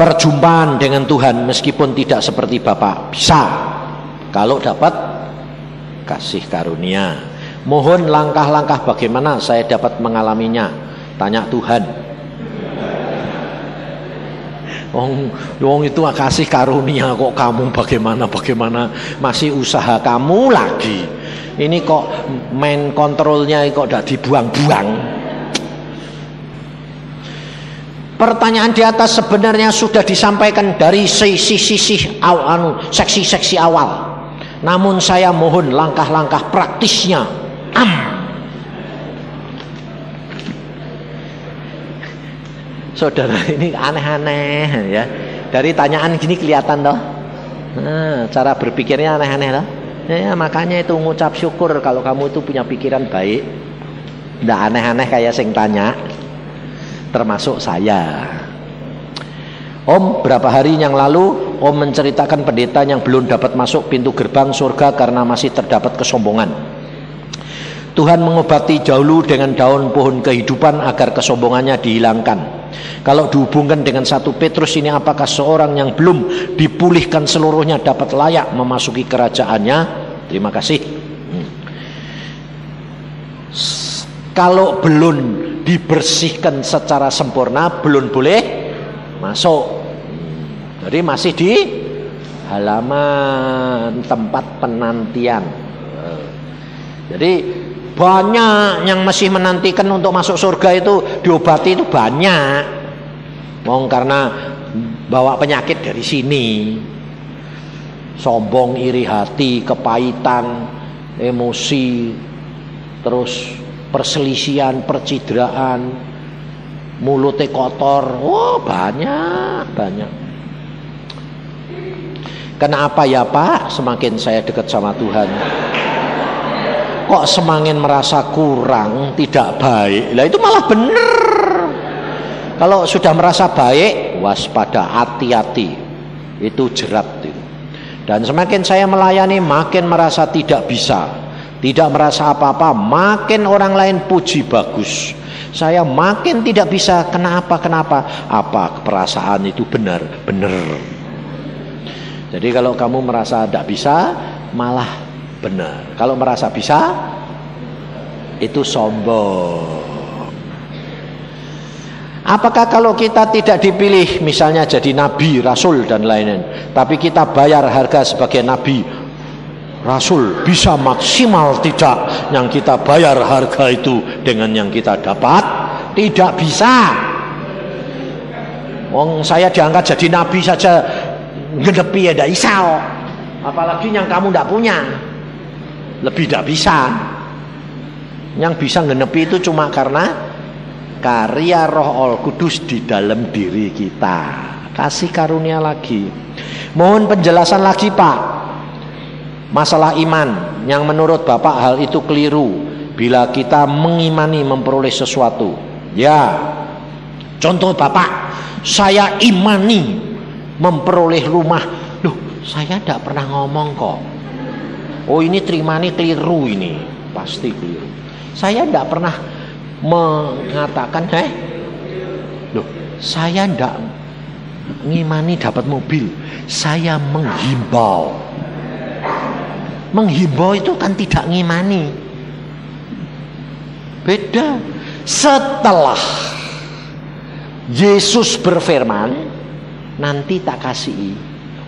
perjumpaan dengan Tuhan meskipun tidak seperti Bapa. Bisa kalau dapat kasih karunia. Mohon langkah-langkah bagaimana saya dapat mengalaminya. Tanya Tuhan. Wong itu kasih karunia kok kamu bagaimana masih usaha kamu lagi. Ini kok main kontrolnya kok udah dibuang-buang. Pertanyaan di atas sebenarnya sudah disampaikan dari seksi-seksi awal. Namun saya mohon langkah-langkah praktisnya. Saudara, ini aneh-aneh ya. Dari tanyaan gini kelihatan toh. Nah, cara berpikirnya aneh-aneh toh. Ya, makanya itu ngucap syukur kalau kamu itu punya pikiran baik. Nggak aneh-aneh kayak sing tanya. Termasuk saya. Om, berapa hari yang lalu Om menceritakan pendeta yang belum dapat masuk pintu gerbang surga karena masih terdapat kesombongan. Tuhan mengobati dahulu dengan daun pohon kehidupan agar kesombongannya dihilangkan. Kalau dihubungkan dengan 1 Petrus ini, apakah seorang yang belum dipulihkan seluruhnya dapat layak memasuki kerajaannya? Terima kasih. Kalau belum dibersihkan secara sempurna, belum boleh masuk. Jadi masih di halaman tempat penantian. Jadi banyak yang masih menantikan untuk masuk surga itu, diobati itu banyak. Karena bawa penyakit dari sini. Sombong, iri hati, kepahitan, emosi, terus perselisihan, percidraan, mulutnya kotor. Banyak. Kenapa ya Pak? Semakin saya dekat sama Tuhan, kok semakin merasa kurang, tidak baik. Lah itu malah benar. Kalau sudah merasa baik, waspada, hati-hati. Itu jerat itu. Dan semakin saya melayani, makin merasa tidak bisa, tidak merasa apa-apa, makin orang lain puji bagus. Saya makin tidak bisa. Kenapa? Apa perasaan itu benar? Jadi kalau kamu merasa tidak bisa, malah benar. Kalau merasa bisa, itu sombong. Apakah kalau kita tidak dipilih, misalnya jadi nabi, rasul dan lain-lain, tapi kita bayar harga sebagai nabi, rasul, bisa maksimal tidak yang kita bayar harga itu dengan yang kita dapat? Tidak bisa. Saya diangkat jadi nabi saja gedepi ya tidak bisa. Apalagi yang kamu tidak punya, lebih tidak bisa. Yang bisa ngenepi itu cuma karena karya Roh Kudus di dalam diri kita. Kasih karunia lagi. Mohon penjelasan lagi Pak, masalah iman yang menurut Bapak hal itu keliru bila kita mengimani memperoleh sesuatu. Ya, contoh Bapak, saya imani memperoleh rumah. Loh, saya tidak pernah ngomong kok. Ini terima, ini keliru, ini pasti keliru. Saya tidak pernah mengatakan, loh, saya tidak ngimani dapat mobil. Saya menghimbau. Menghimbau itu kan tidak ngimani. Beda. Setelah Yesus berfirman, nanti tak kasih,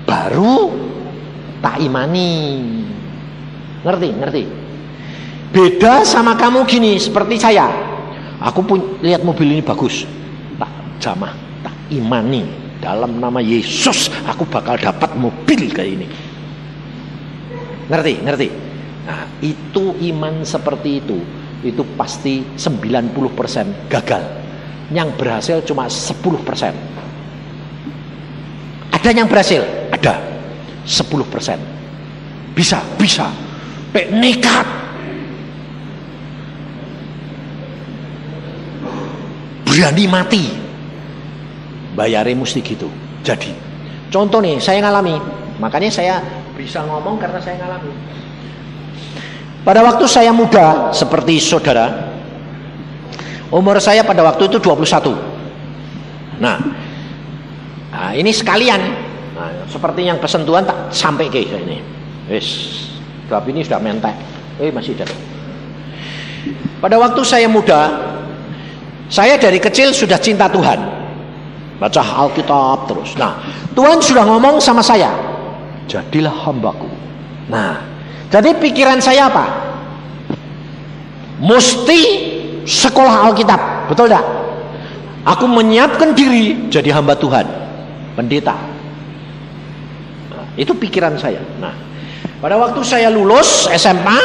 baru tak imani. Ngerti? Beda sama kamu gini, seperti saya. Aku pun lihat mobil ini bagus, tak jamah, tak imani. Dalam nama Yesus, aku bakal dapat mobil kayak ini. Ngerti? Nah, itu iman seperti itu pasti 90% gagal. Yang berhasil cuma 10%. Ada yang berhasil? Ada 10%. Bisa. Nekat. Berani mati. Bayarnya mesti gitu. Jadi, contoh nih, saya ngalami. Makanya saya bisa ngomong karena saya ngalami. Pada waktu saya muda, seperti saudara, umur saya pada waktu itu 21. Nah, Nah, ini sekalian. Nah, seperti yang pesentuhan tak sampai ke ini. Wis, bab ini sudah mentek. Masih ada. Pada waktu saya muda, saya dari kecil sudah cinta Tuhan. Baca Alkitab terus. Nah, Tuhan sudah ngomong sama saya, jadilah hambaku. Nah, jadi pikiran saya apa? Mesti sekolah Alkitab, betul tidak? Aku menyiapkan diri jadi hamba Tuhan, pendeta. Nah, itu pikiran saya. Nah, pada waktu saya lulus SMA,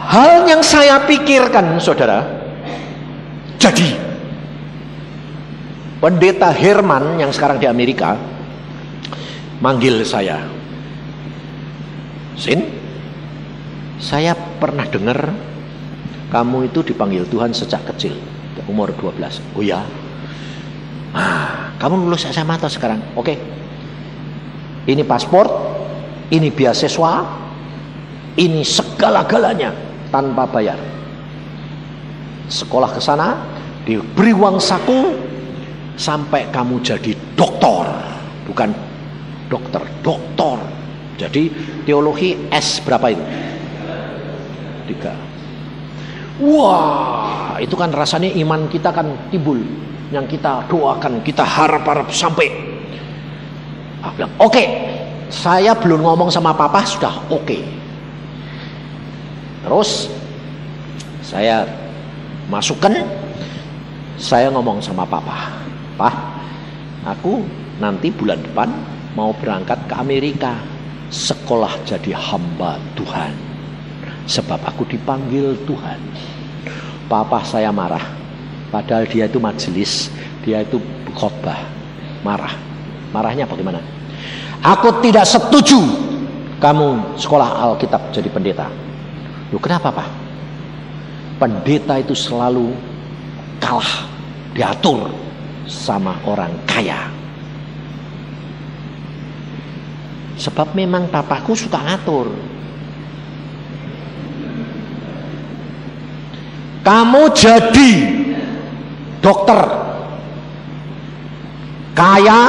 hal yang saya pikirkan, saudara, jadi pendeta Herman yang sekarang di Amerika manggil saya, Sin, saya pernah dengar kamu itu dipanggil Tuhan sejak kecil, umur 12. Oh ya, kamu lulus SMA atau sekarang? Oke. Ini paspor, ini beasiswa, ini segala-galanya tanpa bayar. Sekolah ke sana, diberi uang saku sampai kamu jadi doktor, bukan dokter, doktor. Jadi teologi S berapa itu? 3. Wah, itu kan rasanya iman kita kan timbul, yang kita doakan, kita harap-harap sampai. Aku bilang, oke. Saya belum ngomong sama papa sudah oke. Terus saya masukkan, saya ngomong sama papa, Pak, aku nanti bulan depan mau berangkat ke Amerika, sekolah jadi hamba Tuhan, sebab aku dipanggil Tuhan. Papa saya marah, padahal dia itu majelis, dia itu khotbah. Marahnya bagaimana? Aku tidak setuju kamu sekolah Alkitab jadi pendeta. Loh, kenapa, Pak? Pendeta itu selalu kalah, diatur sama orang kaya. Sebab memang papaku suka ngatur. Kamu jadi dokter, kaya,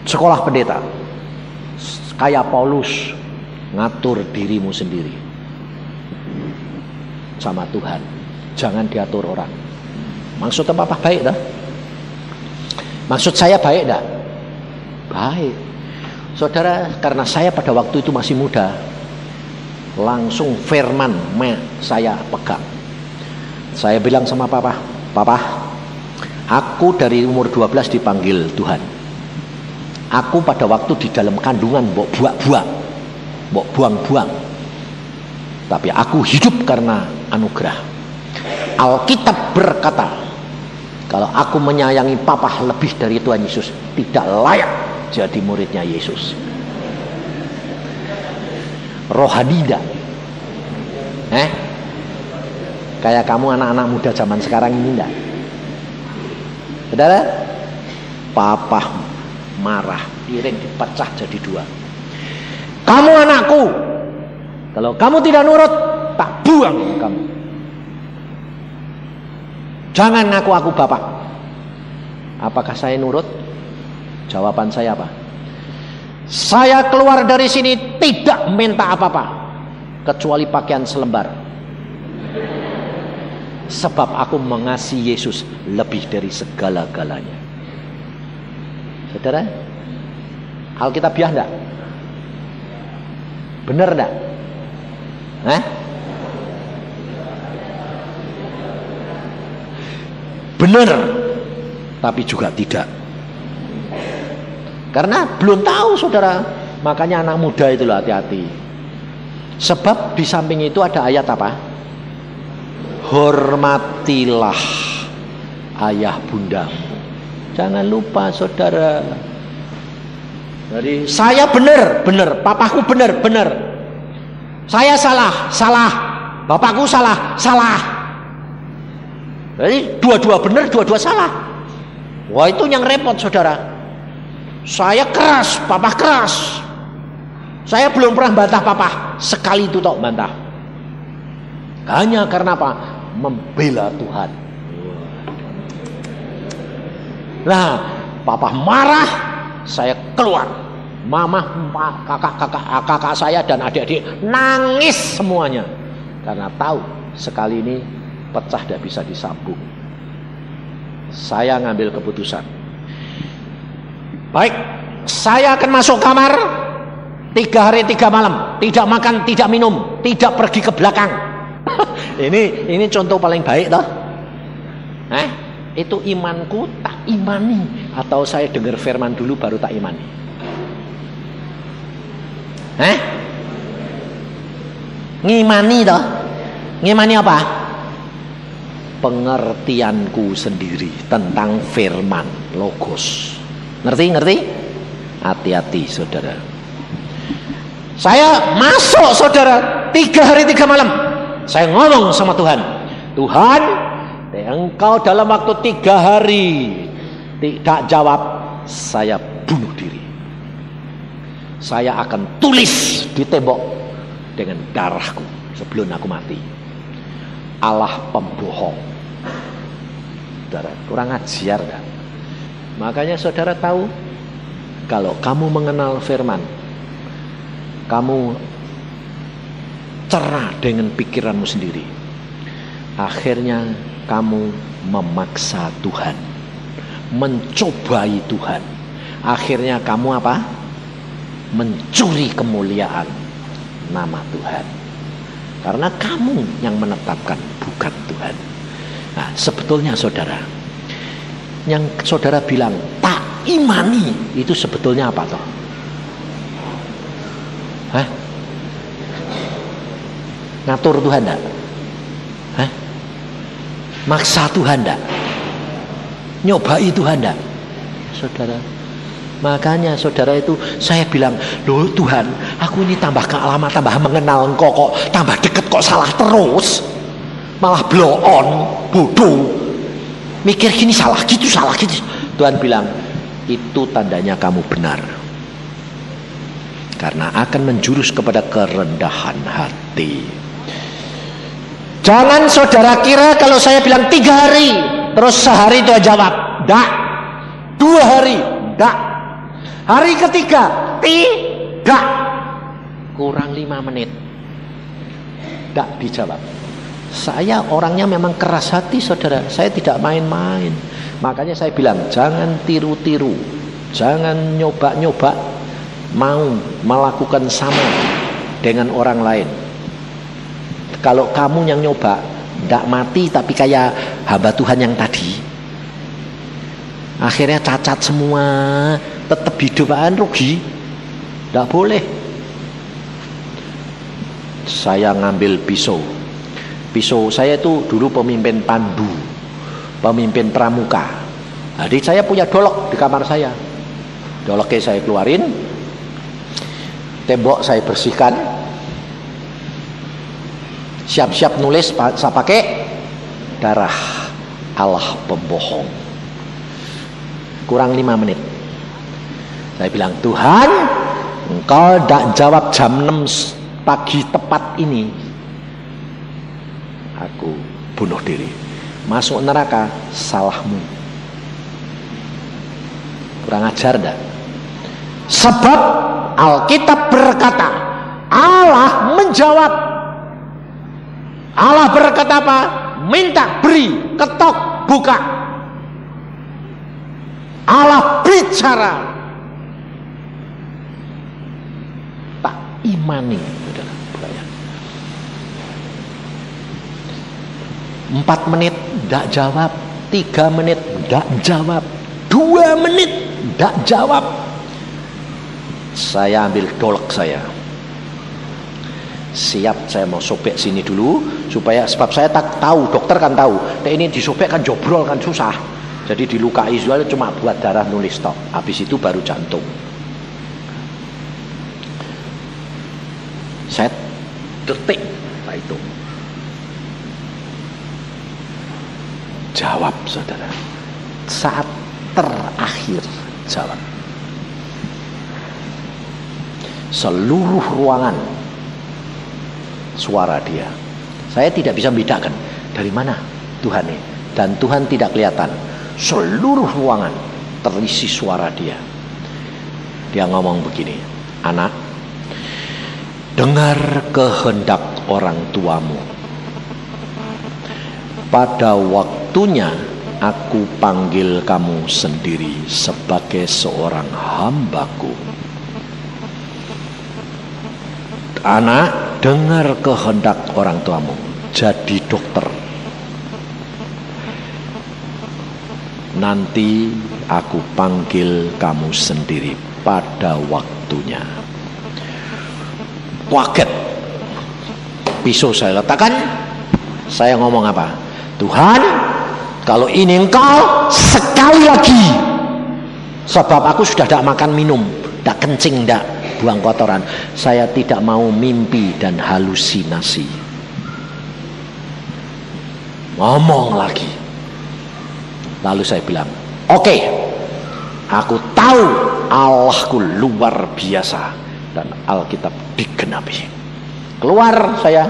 sekolah pendeta, kayak Paulus, ngatur dirimu sendiri sama Tuhan, jangan diatur orang. Maksud apa baik dah? Maksud saya baik dah? Baik, saudara. Karena saya pada waktu itu masih muda, langsung firman saya pegang. Saya bilang sama papa, aku dari umur 12 dipanggil Tuhan. Aku pada waktu di dalam kandungan mbok buang-buang. Tapi aku hidup karena anugerah. Alkitab berkata, kalau aku menyayangi papa lebih dari Tuhan Yesus, tidak layak jadi muridnya Yesus. Rohanida. Kayak kamu anak-anak muda zaman sekarang ini enggak? Saudara, papa marah, piring dipecah jadi 2. Kamu anakku, kalau kamu tidak nurut, tak buang kamu. Jangan ngaku aku bapak. Apakah saya nurut? Jawaban saya apa? Saya keluar dari sini tidak minta apa-apa kecuali pakaian selembar. Sebab aku mengasihi Yesus lebih dari segala-galanya. Saudara, Alkitabiah enggak? Benar enggak? Benar, tapi juga tidak. Karena belum tahu, saudara. Makanya anak muda itu loh, hati-hati. Sebab di samping itu ada ayat apa? Hormatilah ayah bundamu. Jangan lupa, saudara. Jadi saya benar, papaku benar. Saya salah. Bapakku salah. Jadi dua-dua benar, dua-dua salah. Wah, itu yang repot, saudara. Saya keras, papa keras. Saya belum pernah bantah papa, sekali itu tok bantah. Hanya karena apa? Membela Tuhan. Nah, papa marah, saya keluar. Mama, kakak saya dan adik-adik nangis semuanya. Karena tahu sekali ini pecah tidak bisa disambung. Saya ngambil keputusan. Baik, saya akan masuk kamar 3 hari 3 malam, tidak makan, tidak minum, tidak pergi ke belakang. Ini contoh paling baik toh. Itu imanku tak imani, atau saya dengar firman dulu baru tak imani. Ngimani toh. Ngimani apa? Pengertianku sendiri tentang firman logos. Ngerti? Hati-hati saudara. Saya masuk saudara 3 hari 3 malam. Saya ngomong sama Tuhan. Tuhan, Engkau dalam waktu 3 hari tidak jawab, saya bunuh diri. Saya akan tulis di tembok dengan darahku sebelum aku mati. Allah pembohong. Saudara, kurang ajar kan? Makanya saudara tahu, kalau kamu mengenal firman, kamu cerah dengan pikiranmu sendiri, akhirnya kamu memaksa Tuhan, mencobai Tuhan. Akhirnya kamu apa? Mencuri kemuliaan nama Tuhan. Karena kamu yang menetapkan, bukan Tuhan. Nah, sebetulnya saudara, yang saudara bilang tak imani, itu sebetulnya apa toh? Ngatur Tuhan enggak? Maksa Tuhan enggak? Nyobai Tuhan enggak? Saudara, makanya saudara itu saya bilang, loh Tuhan, aku ini tambah lama tambah mengenal Engkau kok tambah deket kok salah terus, malah blow on, bodoh, mikir gini salah gitu. Tuhan bilang, itu tandanya kamu benar, karena akan menjurus kepada kerendahan hati. Jangan saudara kira kalau saya bilang 3 hari terus sehari itu jawab, enggak. 2 hari, enggak. Hari ketiga, tidak. Kurang 5 menit, tidak dijawab. Saya orangnya memang keras hati saudara. Saya tidak main-main. Makanya saya bilang, jangan tiru-tiru, jangan nyoba-nyoba mau melakukan sama dengan orang lain. Kalau kamu yang nyoba, tidak mati tapi kayak hamba Tuhan yang tadi, akhirnya cacat semua, tetap hidupan rugi. Tidak boleh. Saya ngambil pisau saya itu dulu pemimpin pandu, pemimpin pramuka. Jadi saya punya dolok di kamar saya. Doloknya saya keluarin, tembok saya bersihkan, siap-siap nulis, saya pakai darah Allah pembohong. Kurang 5 menit saya bilang, Tuhan, Engkau tidak jawab jam 6 pagi tepat ini, aku bunuh diri. Masuk neraka, salahmu. Kurang ajar dah. Sebab Alkitab berkata, Allah menjawab. Allah berkata apa? Minta, beri, ketok, buka. Allah bicara. Tak imani, saudara. 4 menit tidak jawab, 3 menit tidak jawab, 2 menit tidak jawab. Saya ambil dolok saya, siap, saya mau sobek sini dulu supaya, sebab saya tak tahu, dokter kan tahu, ini disobek kan jobrol kan susah, jadi dilukai soalnya cuma buat darah nulis stop, habis itu baru jantung. Saya detik lah itu. Jawab saudara, saat terakhir jawab. Seluruh ruangan suara dia. Saya tidak bisa membedakan dari mana Tuhan ini, dan Tuhan tidak kelihatan. Seluruh ruangan terisi suara dia. Dia ngomong begini, anak, dengar kehendak orang tuamu. Pada waktunya aku panggil kamu sendiri sebagai seorang hambaku. Anak, dengar kehendak orang tuamu, jadi dokter. Nanti aku panggil kamu sendiri pada waktunya. Kaget. Pisau saya letakkan. Saya ngomong apa? Tuhan, kalau ini engkau, sekali lagi. Sebab aku sudah tidak makan minum, tidak kencing, tidak buang kotoran. Saya tidak mau mimpi dan halusinasi. Ngomong lagi. Lalu saya bilang, oke, aku tahu Allahku luar biasa dan Alkitab digenapi. Keluar saya,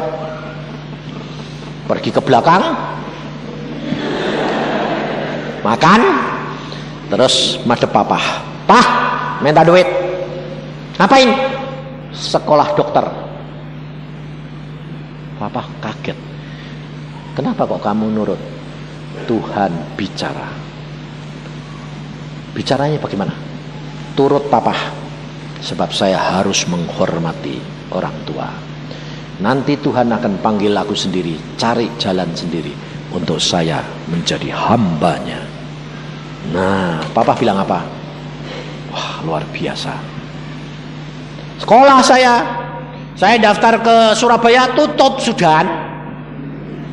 pergi ke belakang, makan, terus madep papa. Pah, minta duit. Ngapain? Sekolah dokter. Papa kaget. Kenapa kok kamu nurut? Tuhan bicara. Bicaranya bagaimana? Turut papa. Sebab saya harus menghormati orang tua. Nanti Tuhan akan panggil aku sendiri, cari jalan sendiri untuk saya menjadi hambanya. Nah, papa bilang apa? Wah, luar biasa. Sekolah saya daftar ke Surabaya, tutup sudah.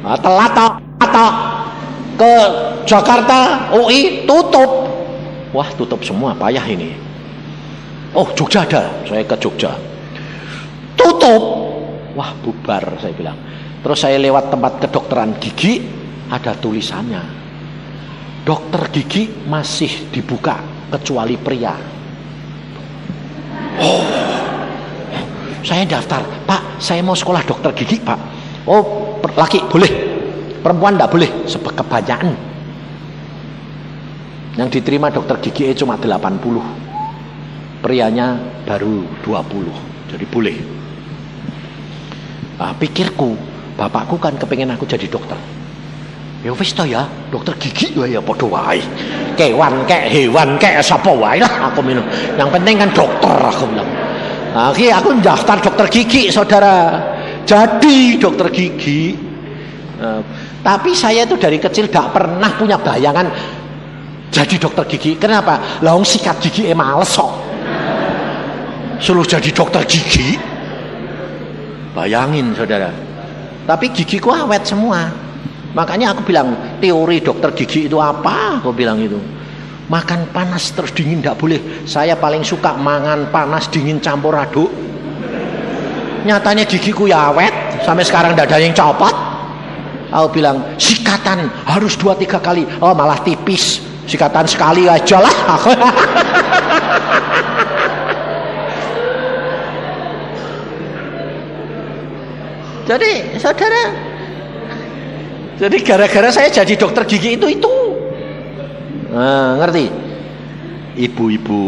Telat atau ke Jakarta, UI, tutup. Wah, tutup semua, payah ini. Oh, Jogja ada, saya ke Jogja. Tutup. Wah, bubar, saya bilang. Terus saya lewat tempat kedokteran gigi, ada tulisannya. Dokter gigi masih dibuka, kecuali pria. Oh, saya daftar. Pak, saya mau sekolah dokter gigi, Pak. Oh, laki boleh, perempuan tidak boleh, sebab kebanyakan. Yang diterima dokter gigi cuma 80, prianya baru 20, jadi boleh. Nah, pikirku, bapakku kan kepengen aku jadi dokter. Ya wis to ya, dokter gigi ya padha wae. Kewan kek, hewan kek, sapa wae lah aku minum. Yang penting kan dokter, aku bilang. Nah, aku daftar dokter gigi, saudara. Jadi dokter gigi. Tapi saya itu dari kecil tidak pernah punya bayangan jadi dokter gigi. Kenapa? Lah wong sikat gigi males kok. Suruh jadi dokter gigi. Bayangin saudara. Tapi gigiku awet semua. Makanya aku bilang, teori dokter gigi itu apa? Aku bilang itu. Makan panas terus dingin tidak boleh. Saya paling suka mangan panas dingin campur aduk. Nyatanya gigiku ya awet, sampai sekarang tidak ada yang copot. Aku bilang, sikatan harus 2-3 kali. Oh, malah tipis. Sikatan sekali aja lah. Jadi, saudara, jadi gara-gara saya jadi dokter gigi itu. Nah, ngerti? Ibu-ibu,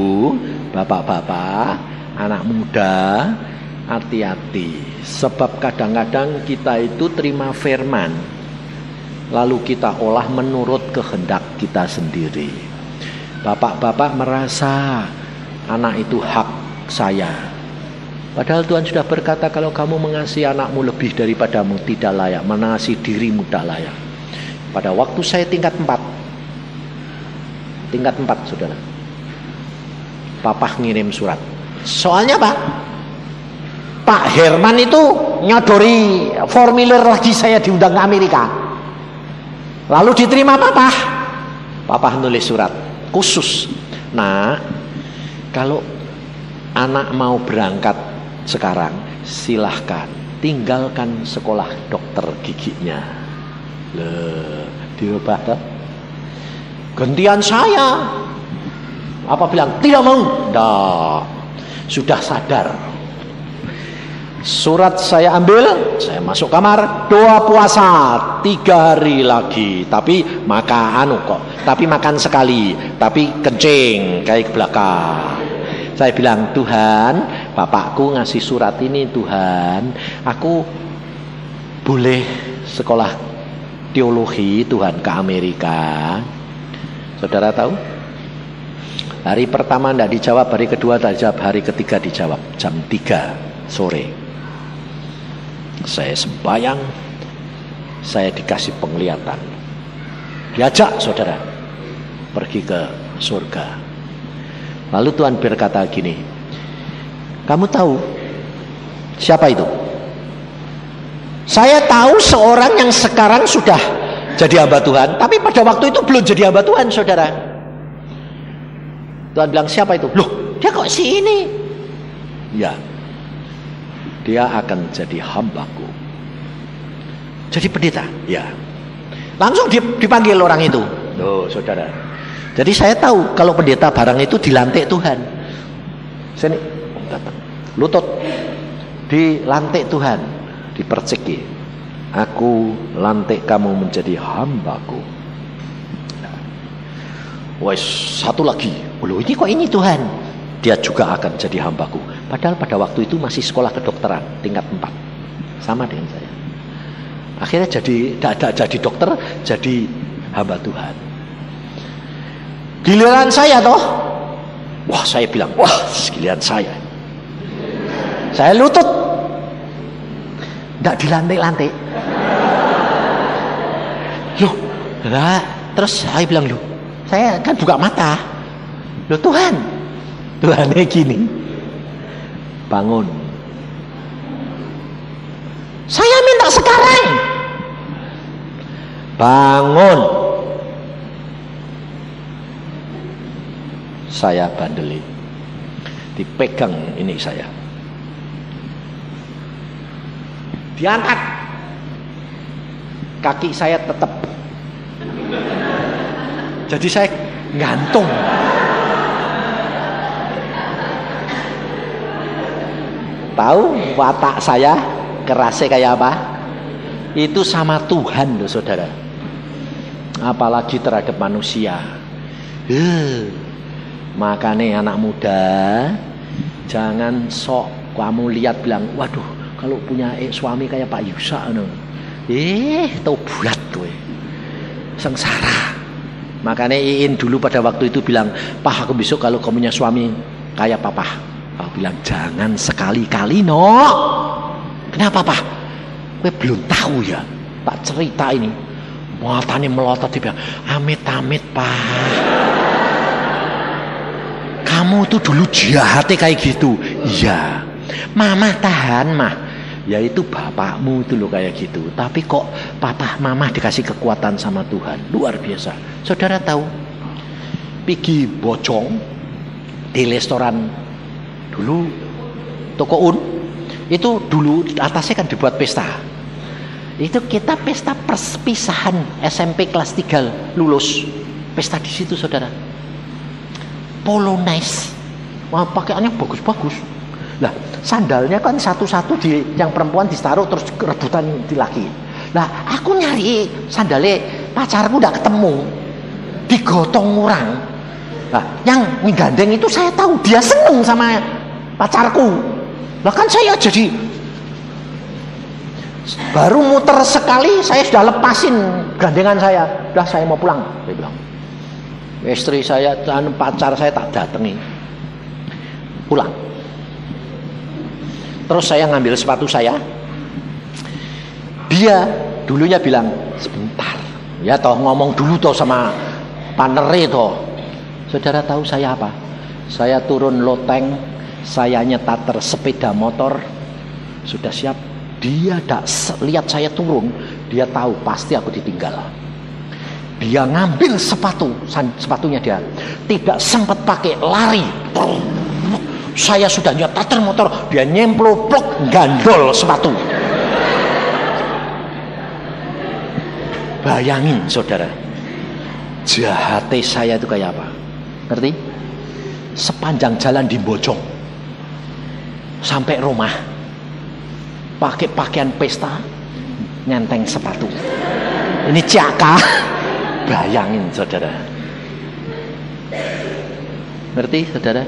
bapak-bapak, anak muda, hati-hati. Sebab kadang-kadang kita itu terima firman, lalu kita olah menurut kehendak kita sendiri. Bapak-bapak merasa anak itu hak saya. Padahal Tuhan sudah berkata, kalau kamu mengasihi anakmu lebih daripadamu tidak layak, mengasihi dirimu tak layak. Pada waktu saya tingkat 4, saudara, papa ngirim surat. Soalnya Pak Herman itu nyodori formulir lagi, saya diundang ke Amerika. Lalu diterima papa nulis surat khusus. Nah, kalau anak mau berangkat sekarang, silahkan tinggalkan sekolah dokter giginya. Dirubah toh. Gantian saya. Apa bilang tidak mau? Sudah sadar. Surat saya ambil, saya masuk kamar, doa puasa 3 hari lagi. Tapi makan sekali, tapi kencing kayak ke belakang. Saya bilang, Tuhan, bapakku ngasih surat ini, Tuhan, aku boleh sekolah teologi, Tuhan, ke Amerika. Saudara tahu? Hari pertama tidak dijawab, hari kedua tidak dijawab, hari ketiga dijawab. Jam 3 sore. Saya sembahyang, saya dikasih penglihatan. Diajak saudara pergi ke surga. Lalu Tuhan berkata gini, kamu tahu siapa itu? Saya tahu seorang yang sekarang sudah jadi hamba Tuhan, tapi pada waktu itu belum jadi hamba Tuhan, saudara. Tuhan bilang, siapa itu? Loh, dia kok sini? Ya, dia akan jadi hambaku. Jadi pendeta? Ya. Langsung dipanggil orang itu. Loh, saudara. Jadi saya tahu kalau pendeta barang itu dilantik Tuhan. Sini, datang. Lutut. Dilantik Tuhan. Diperceki. Aku lantik kamu menjadi hambaku. Wes, satu lagi. Loh, ini kok ini Tuhan? Dia juga akan jadi hambaku. Padahal pada waktu itu masih sekolah kedokteran tingkat 4. Sama dengan saya. Akhirnya jadi dokter, jadi hamba Tuhan. Giliran saya toh. Wah, saya bilang, wah, giliran saya. Saya lutut. Enggak dilantik-lantik. Loh, nah, terus saya bilang, loh, saya kan buka mata. Loh, Tuhannya gini. Bangun. Saya minta sekarang. Bangun. Saya bandeli. Dipegang ini saya. Diangkat. Kaki saya tetap. Jadi saya gantung. Tahu watak saya kerasnya kayak apa? Itu sama Tuhan loh, saudara. Apalagi terhadap manusia. Makanya anak muda, jangan sok kamu lihat bilang, waduh, kalau punya suami kayak Pak Yusa, tau bulat tuh, sengsara. Makanya Iin dulu pada waktu itu bilang, Pak, aku besok kalau kamu punya suami kayak Papa. Aku bilang, jangan sekali-kali, no. Kenapa, Pak? Gue belum tahu ya. Tak cerita ini. Matanya melotot, dia bilang, amit-amit, Pak. Kamu tuh dulu jahatnya kayak gitu. Iya. Mama tahan, Mah. Ya itu bapakmu itu loh kayak gitu. Tapi kok papa, mama dikasih kekuatan sama Tuhan. Luar biasa. Saudara tahu, Pigi Bocong di restoran dulu Toko Un itu dulu atasnya kan dibuat pesta. Itu kita pesta perpisahan SMP kelas 3 lulus. Pesta di situ, saudara. Polonaise. Wah, pakaiannya bagus-bagus. Lah, sandalnya kan satu-satu yang perempuan ditaruh terus rebutan di laki. Lah, aku nyari sandalnya pacarku enggak ketemu. Digotong orang. Nah, yang ngegandeng itu saya tahu dia seneng sama pacarku. Lah kan saya jadi baru muter sekali saya sudah lepasin gandengan saya. Udah, saya mau pulang, saya bilang. Istri saya dan pacar saya tak datangi. Pulang. Terus saya ngambil sepatu saya. Dia dulunya bilang, sebentar. Ya toh, ngomong dulu toh sama panere toh. Saudara tahu saya apa? Saya turun loteng, saya nyetar sepeda motor, sudah siap. Dia tak lihat saya turun, dia tahu pasti aku ditinggal. Dia ngambil sepatunya dia, tidak sempat pakai, lari. Saya sudah nyetar motor, dia nyemploplok, gandol sepatu. Bayangin, saudara, jahatnya saya itu kayak apa? Ngerti? Sepanjang jalan di Bojong sampai rumah pakai pakaian pesta, nyenteng sepatu. Ini Caka. Bayangin saudara. Ngerti saudara?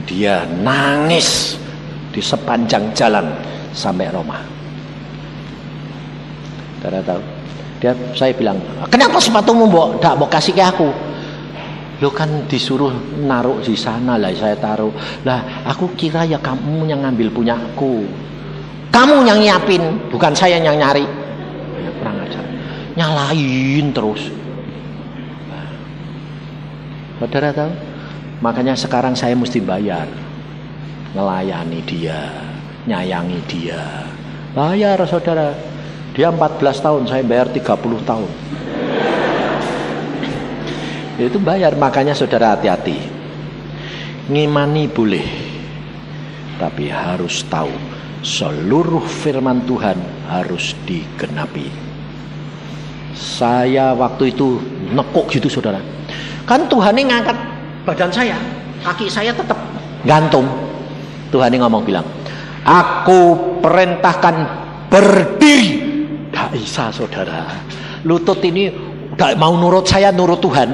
Dia nangis di sepanjang jalan sampai Roma. Saudara tahu? Saya bilang, kenapa sepatumu ndak mau kasih ke aku? Lo kan disuruh naruh di sana lah, saya taruh. Lah, aku kira ya kamu yang ngambil punyaku. Kamu yang nyiapin, bukan saya yang nyari. Kurang ajar. Nyalain terus. Saudara tahu? Makanya sekarang saya mesti bayar. Ngelayani dia, nyayangi dia. Bayar saudara. Dia 14 tahun, saya bayar 30 tahun. Itu bayar, makanya saudara hati-hati. Ngimani boleh, tapi harus tahu seluruh firman Tuhan harus digenapi. Saya waktu itu nekuk gitu saudara. Kan Tuhan ini ngangkat badan saya, kaki saya tetap gantung. Tuhan ini ngomong bilang, aku perintahkan berdiri. Gak bisa saudara. Lutut ini gak mau nurut saya, nurut Tuhan.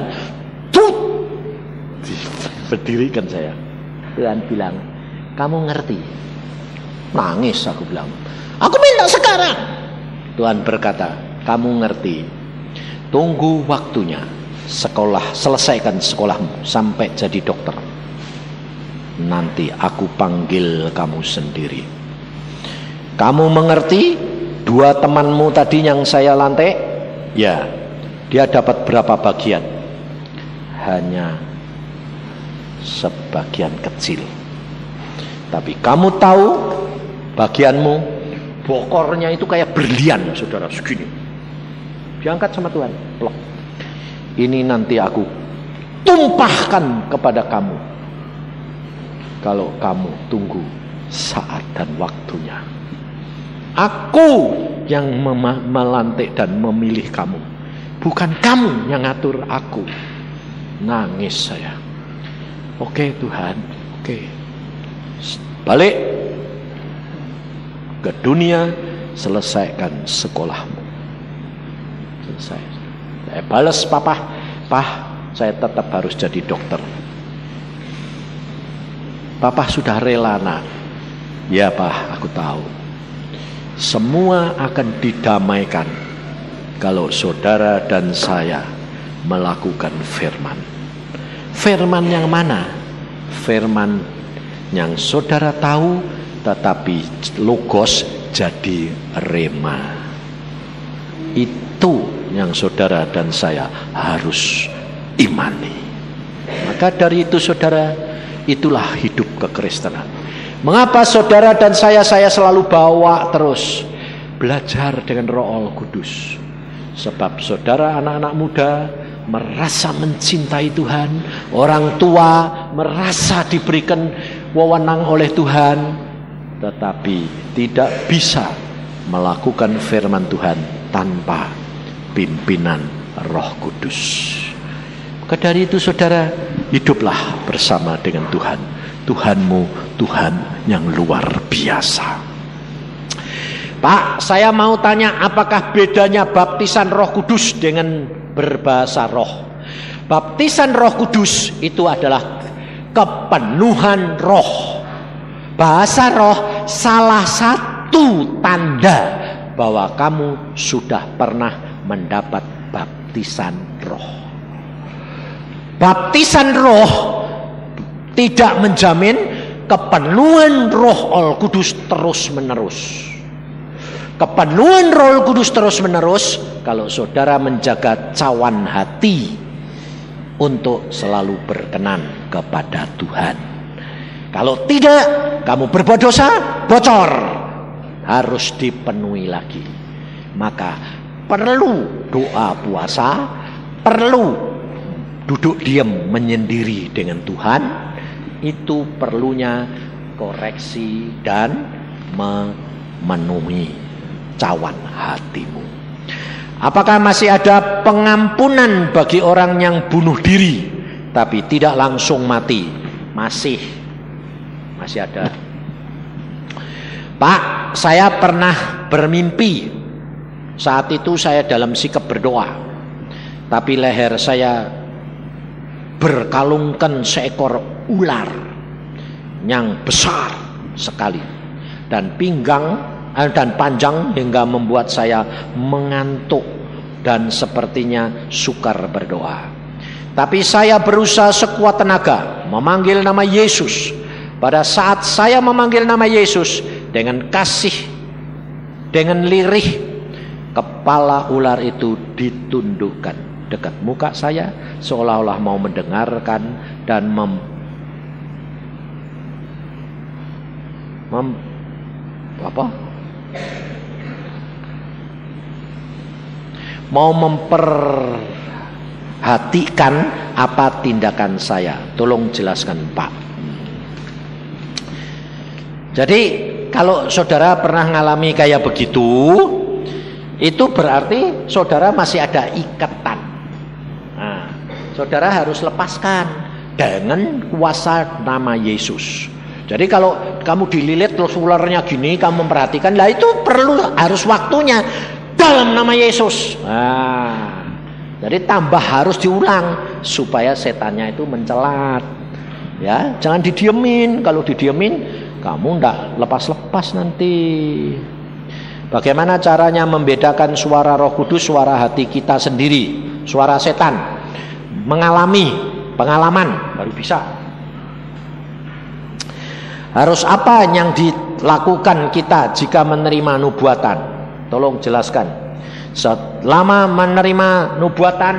Berdirikan saya. Tuhan bilang, kamu ngerti? Nangis aku bilang, aku minta sekarang. Tuhan berkata, kamu ngerti? Tunggu waktunya. Sekolah, selesaikan sekolahmu sampai jadi dokter. Nanti aku panggil kamu sendiri. Kamu mengerti? 2 temanmu tadi yang saya lantik, ya, dia dapat berapa bagian? Hanya sebagian kecil. Tapi kamu tahu bagianmu, bokornya itu kayak berlian, saudara, segini. Diangkat sama Tuhan. Plok. Ini nanti aku tumpahkan kepada kamu. Kalau kamu tunggu saat dan waktunya. Aku yang melantik dan memilih kamu. Bukan kamu yang ngatur aku. Nangis saya. Oke Tuhan, oke. Balik ke dunia, selesaikan sekolahmu. Selesai. Saya balas papa, saya tetap harus jadi dokter. Papa sudah rela nak. Ya Pak, aku tahu. Semua akan didamaikan kalau saudara dan saya melakukan firman. Firman yang mana? Firman yang saudara tahu tetapi logos jadi rema. Itu yang saudara dan saya harus imani. Maka dari itu saudara, itulah hidup kekristenan. Mengapa saudara dan saya selalu bawa terus belajar dengan Roh Kudus? Sebab saudara anak-anak muda merasa mencintai Tuhan, orang tua merasa diberikan wewenang oleh Tuhan, tetapi tidak bisa melakukan firman Tuhan tanpa pimpinan Roh Kudus. Maka dari itu saudara, hiduplah bersama dengan Tuhan. Tuhanmu Tuhan yang luar biasa. Pak, saya mau tanya, apakah bedanya baptisan Roh Kudus dengan berbahasa roh? Baptisan Roh Kudus itu adalah kepenuhan roh. Bahasa roh salah satu tanda bahwa kamu sudah pernah mendapat baptisan roh. Baptisan roh tidak menjamin kepenuhan Roh Kudus terus menerus. Kepenuhan Roh Kudus terus menerus kalau saudara menjaga cawan hati untuk selalu berkenan kepada Tuhan. Kalau tidak, kamu berbuat dosa, bocor, harus dipenuhi lagi. Maka perlu doa puasa, perlu duduk diam menyendiri dengan Tuhan. Itu perlunya koreksi dan memenuhi cawan hatimu. Apakah masih ada pengampunan bagi orang yang bunuh diri tapi tidak langsung mati? Masih ada. Pak, saya pernah bermimpi. Saat itu saya dalam sikap berdoa, tapi leher saya berkalungkan seekor ular yang besar sekali dan pinggang dan panjang hingga membuat saya mengantuk dan sepertinya sukar berdoa. Tapi saya berusaha sekuat tenaga memanggil nama Yesus. Pada saat saya memanggil nama Yesus dengan kasih, dengan lirih, kepala ular itu ditundukkan dekat muka saya seolah-olah mau mendengarkan dan mau memperhatikan apa tindakan saya. Tolong jelaskan, Pak. Jadi kalau saudara pernah ngalami kayak begitu, itu berarti saudara masih ada ikatan. Nah, saudara harus lepaskan dengan kuasa nama Yesus. Jadi kalau kamu dililit terus ularnya gini, kamu memperhatikan, lah itu harus waktunya dalam nama Yesus. Nah, jadi tambah harus diulang supaya setannya itu mencelat. Ya, jangan didiemin. Kalau didiemin, kamu ndak lepas-lepas nanti. Bagaimana caranya membedakan suara Roh Kudus, suara hati kita sendiri, suara setan? Mengalami pengalaman baru bisa. Harus apa yang dilakukan kita jika menerima nubuatan? Tolong jelaskan. Selama menerima nubuatan,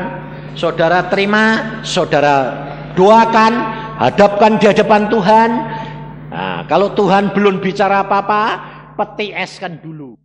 saudara terima, saudara doakan, hadapkan di hadapan Tuhan. Nah, kalau Tuhan belum bicara apa-apa, peti eskan dulu.